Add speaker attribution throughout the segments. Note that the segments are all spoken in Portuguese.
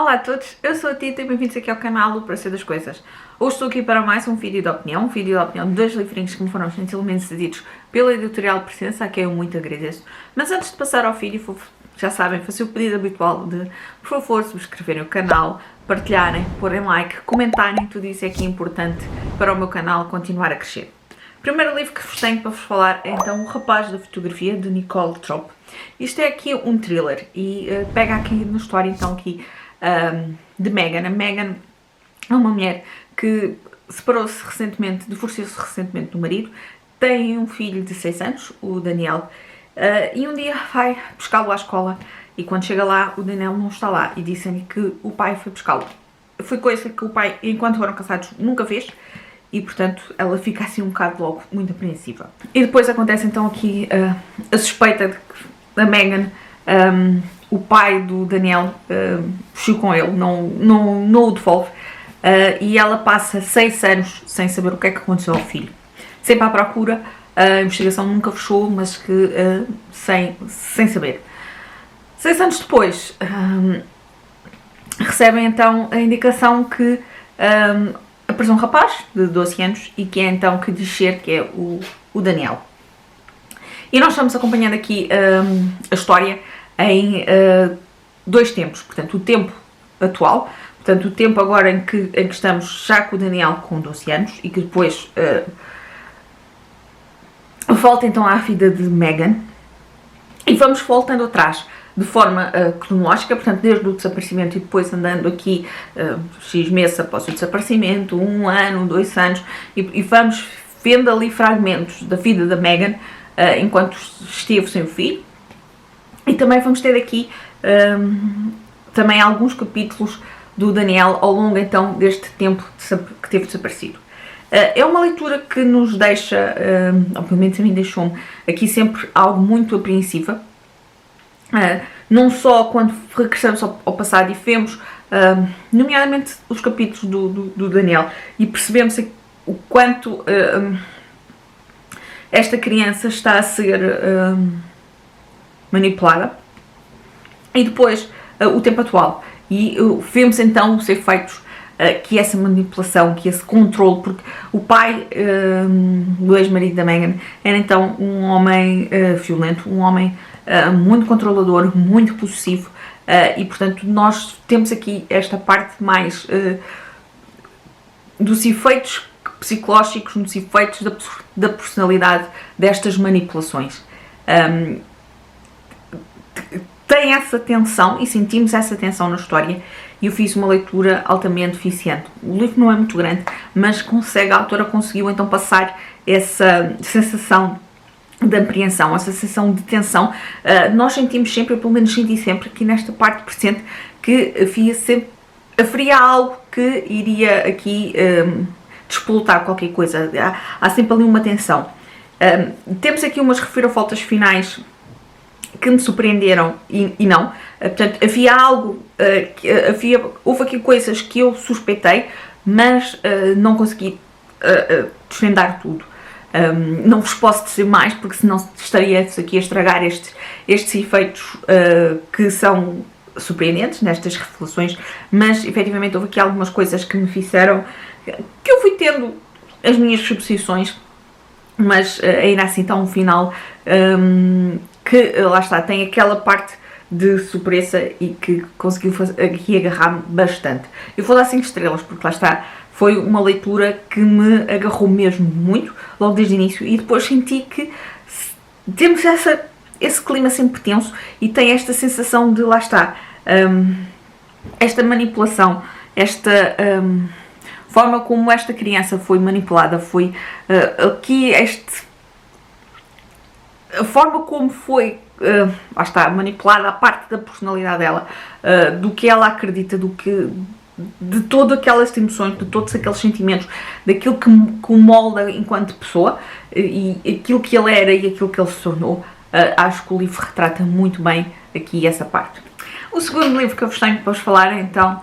Speaker 1: Olá a todos, eu sou a Tita e bem-vindos aqui ao canal O Prazer das Coisas. Hoje estou aqui para mais um vídeo de opinião, de dois livrinhos que me foram gentilmente cedidos pela Editorial Presença, a quem eu muito agradeço. Mas antes de passar ao vídeo, já sabem, fazer o pedido habitual de, por favor, subscreverem o canal, partilharem, porem like, comentarem, tudo isso é que é importante para o meu canal continuar a crescer. O primeiro livro que vos tenho para vos falar é então O Rapaz da Fotografia, de Nicole Tropp. Isto é aqui um thriller e pega aqui na história então aqui de Megan. A Megan é uma mulher que separou-se recentemente, divorciou-se recentemente do marido, tem um filho de 6 anos, o Daniel, e um dia vai buscá-lo à escola e quando chega lá o Daniel não está lá e disse-lhe que o pai foi buscá-lo. Foi coisa que o pai, enquanto foram casados, nunca fez e portanto ela fica assim um bocado logo muito apreensiva. E depois acontece então aqui a suspeita de que a Megan, o pai do Daniel fugiu com ele, não o devolve, e ela passa 6 anos sem saber o que é que aconteceu ao filho. Sempre à procura, a investigação nunca fechou, mas que sem saber. 6 anos depois, recebem então a indicação que apareceu um rapaz de 12 anos e que é então que diz ser que é o Daniel. E nós estamos acompanhando aqui a história em dois tempos, portanto o tempo atual, portanto o tempo agora em que estamos já com o Daniel com 12 anos e que depois volta então à vida de Megan e vamos voltando atrás de forma cronológica, portanto desde o desaparecimento e depois andando aqui X meses após o desaparecimento, 1 ano, 2 anos e vamos vendo ali fragmentos da vida da Megan enquanto esteve sem o filho. E também vamos ter aqui também alguns capítulos do Daniel ao longo então deste tempo que teve desaparecido. É uma leitura que nos deixa, obviamente a mim deixou-me aqui sempre algo muito apreensiva, não só quando regressamos ao passado e vemos, nomeadamente os capítulos do Daniel e percebemos o quanto esta criança está a ser manipulada, e depois o tempo atual e vemos então os efeitos que essa manipulação, que esse controle, porque o pai do ex-marido da Megan era então um homem violento, um homem muito controlador, muito possessivo, e portanto nós temos aqui esta parte mais dos efeitos psicológicos, dos efeitos da personalidade destas manipulações. Tem essa tensão e sentimos essa tensão na história e eu fiz uma leitura altamente eficiente. O livro não é muito grande, mas a autora conseguiu então passar essa sensação de apreensão, essa sensação de tensão. Nós sentimos sempre, eu pelo menos senti sempre aqui nesta parte presente, que haveria algo que iria aqui despolutar qualquer coisa. Há sempre ali uma tensão. Temos aqui umas reviravoltas finais que me surpreenderam e não. Portanto, havia algo, houve aqui coisas que eu suspeitei, mas não consegui desvendar tudo. Não vos posso dizer mais, porque senão estaria aqui a estragar estes efeitos que são surpreendentes nestas revelações, mas efetivamente houve aqui algumas coisas que me fizeram, que eu fui tendo as minhas suposições, mas ainda assim está um final que, lá está, tem aquela parte de surpresa e que conseguiu aqui agarrar-me bastante. Eu vou dar 5 estrelas, porque lá está, foi uma leitura que me agarrou mesmo muito, logo desde o início, e depois senti que temos esse clima sempre tenso e tem esta sensação de, lá está, esta manipulação, esta forma como esta criança foi manipulada, foi aqui a forma como foi lá está, manipulada a parte da personalidade dela, do que ela acredita, de todas aquelas emoções, de todos aqueles sentimentos, daquilo que o molda enquanto pessoa e aquilo que ele era e aquilo que ele se tornou. Acho que o livro retrata muito bem aqui essa parte. O segundo livro que eu vos tenho para vos falar é então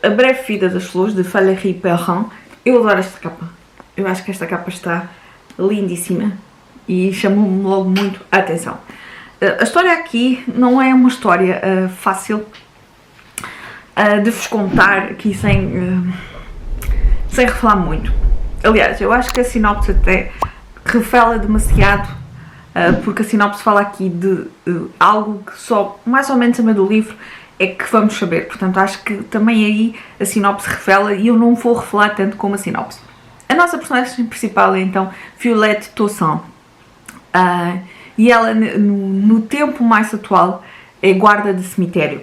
Speaker 1: A Breve Vida das Flores, de Valérie Perrin. Eu adoro esta capa, eu acho que esta capa está lindíssima e chamou-me logo muito a atenção. A história aqui não é uma história fácil. de vos contar aqui sem revelar muito. Aliás, eu acho que a sinopse até revela demasiado, porque a sinopse fala aqui de algo que só mais ou menos a meio do livro é que vamos saber. Portanto, acho que também aí a sinopse revela e eu não vou revelar tanto como a sinopse. A nossa personagem principal é então Violette Toussaint. E ela, no tempo mais atual, é guarda de cemitério.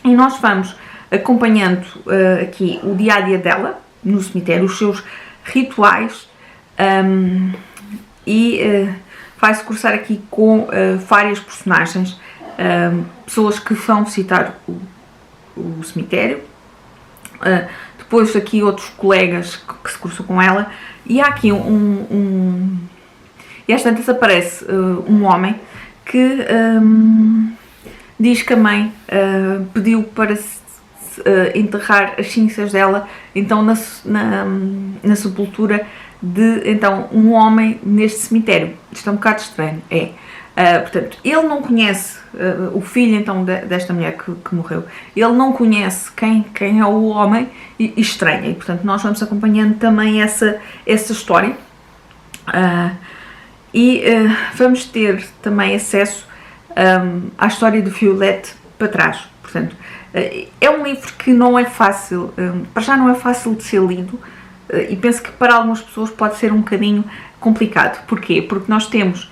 Speaker 1: E nós vamos acompanhando aqui o dia-a-dia dela no cemitério, os seus rituais, e vai-se cruzar aqui com várias personagens, pessoas que vão visitar o cemitério, depois aqui outros colegas que se cruzam com ela, e há aqui e às tantas aparece um homem que diz que a mãe pediu para enterrar as cinzas dela então na sepultura de então um homem neste cemitério. Isto é um bocado estranho, portanto, ele não conhece o filho então desta mulher que morreu, ele não conhece quem é o homem e estranha, e portanto nós vamos acompanhando também essa história. Vamos ter também acesso à história de Violette para trás. Portanto, é um livro que não é fácil, para já não é fácil de ser lido, e penso que para algumas pessoas pode ser um bocadinho complicado. Porquê? Porque nós temos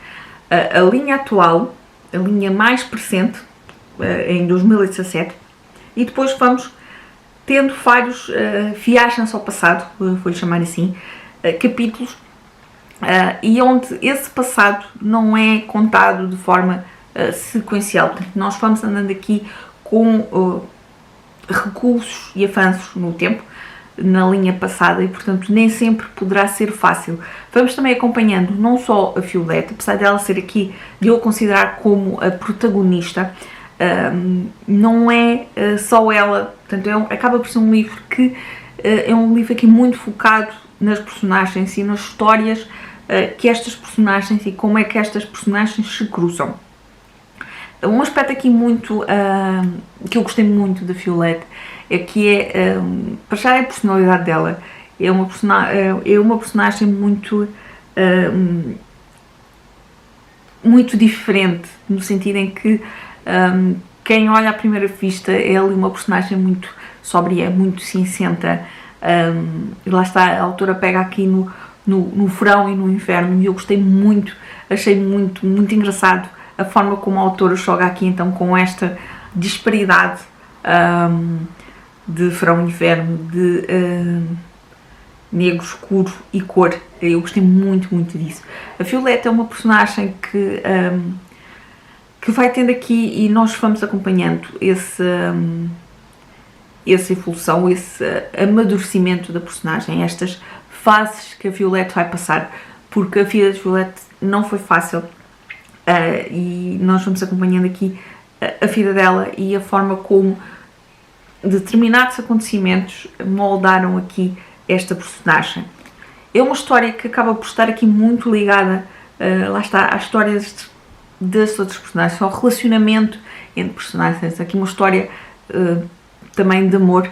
Speaker 1: a linha atual, a linha mais recente, em 2017, e depois vamos tendo vários viagens ao passado, vou-lhe chamar assim, capítulos, e onde esse passado não é contado de forma sequencial. Portanto, nós vamos andando aqui com recursos e avanços no tempo, na linha passada, e portanto nem sempre poderá ser fácil. Vamos também acompanhando não só a Violette, apesar dela ser aqui, de eu considerar como a protagonista, não é só ela, portanto acaba por ser um livro que é um livro aqui muito focado nas personagens e nas histórias que estas personagens e como é que estas personagens se cruzam. Um aspecto aqui muito que eu gostei muito da Violette é que para já a personalidade dela é uma personagem muito muito diferente, no sentido em que quem olha à primeira vista é ali uma personagem muito sóbria, muito cinzenta, e lá está, a autora pega aqui no verão e no inverno, e eu gostei muito, achei muito engraçado a forma como a autora joga aqui então com esta disparidade de verão e inverno, de negro, escuro e cor. Eu gostei muito disso. A Violette é uma personagem que vai tendo aqui, e nós vamos acompanhando essa evolução, esse amadurecimento da personagem, estas fases que a Violette vai passar, porque a vida de Violette não foi fácil, e nós vamos acompanhando aqui a vida dela e a forma como determinados acontecimentos moldaram aqui esta personagem. É uma história que acaba por estar aqui muito ligada, lá está, às histórias das outras personagens, ao relacionamento entre personagens. Aqui uma história também de amor,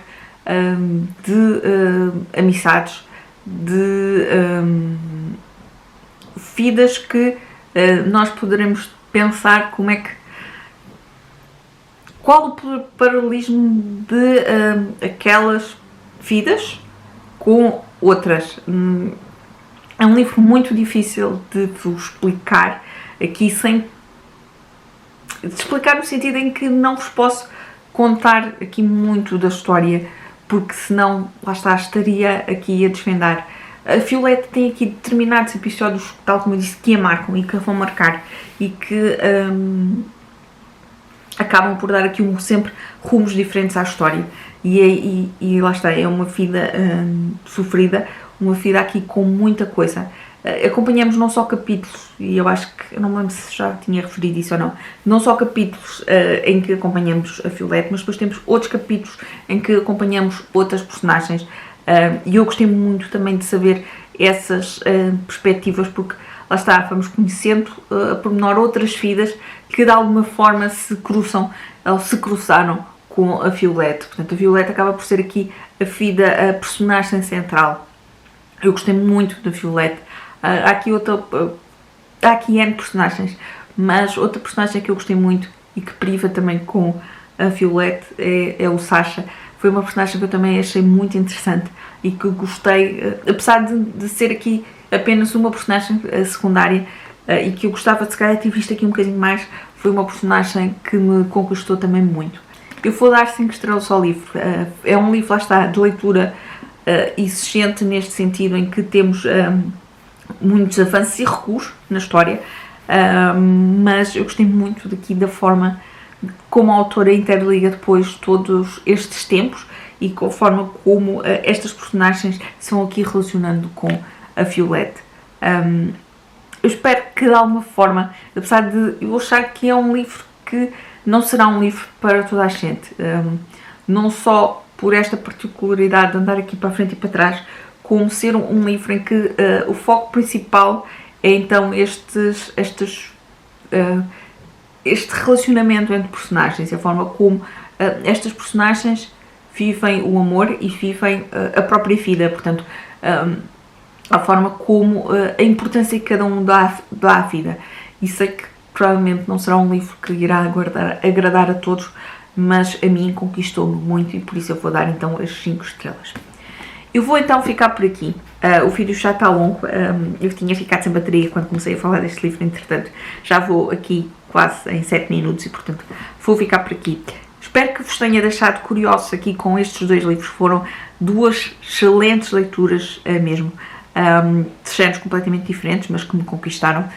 Speaker 1: de amizades, de vidas que nós poderemos pensar como é que, qual o paralelismo de aquelas vidas com outras. É um livro muito difícil de vos explicar aqui, sem explicar no sentido em que não vos posso contar aqui muito da história, porque senão, lá está, estaria aqui a desvendar. A Violette tem aqui determinados episódios, tal como eu disse, que a marcam e que a vão marcar, e que acabam por dar aqui sempre rumos diferentes à história. E lá está, é uma vida sofrida, uma vida aqui com muita coisa. Acompanhamos não só capítulos, e eu acho que, eu não me lembro se já tinha referido isso ou não só capítulos em que acompanhamos a Violette, mas depois temos outros capítulos em que acompanhamos outras personagens, e eu gostei muito também de saber essas perspectivas, porque lá está, vamos conhecendo a pormenor outras vidas que de alguma forma se cruzam ou se cruzaram com a Violette. Portanto, a Violette acaba por ser aqui a personagem central. Eu gostei muito da Violette. Há aqui N personagens, mas outra personagem que eu gostei muito e que priva também com a Violette é o Sasha. Foi uma personagem que eu também achei muito interessante e que gostei, apesar de ser aqui apenas uma personagem secundária e que eu gostava de se calhar ter visto aqui um bocadinho mais, foi uma personagem que me conquistou também muito. Eu vou dar 5 estrelas ao livro. É um livro, lá está, de leitura exigente neste sentido em que temos muitos avanços e recuos na história, mas eu gostei muito daqui da forma como a autora interliga depois todos estes tempos e com a forma como estas personagens se vão aqui relacionando com a Violette. Eu espero que de alguma forma, apesar de eu achar que é um livro que não será um livro para toda a gente, não só por esta particularidade de andar aqui para a frente e para trás, como ser um livro em que o foco principal é então este relacionamento entre personagens, a forma como estas personagens vivem o amor e vivem a própria vida, portanto, a forma como a importância que cada um dá à vida. E sei que provavelmente não será um livro que irá agradar a todos, mas a mim conquistou-me muito e por isso eu vou dar então as 5 estrelas. Eu vou então ficar por aqui. O vídeo já está longo, eu tinha ficado sem bateria quando comecei a falar deste livro, entretanto já vou aqui quase em 7 minutos e portanto vou ficar por aqui. Espero que vos tenha deixado curiosos aqui com estes 2 livros, foram 2 excelentes leituras mesmo, de géneros completamente diferentes, mas que me conquistaram.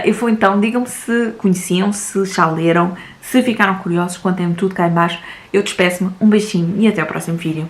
Speaker 1: Eu vou então, digam-me se conheciam, se já leram, se ficaram curiosos, contem-me tudo cá em baixo. Eu despeço-me, um beijinho e até ao próximo vídeo.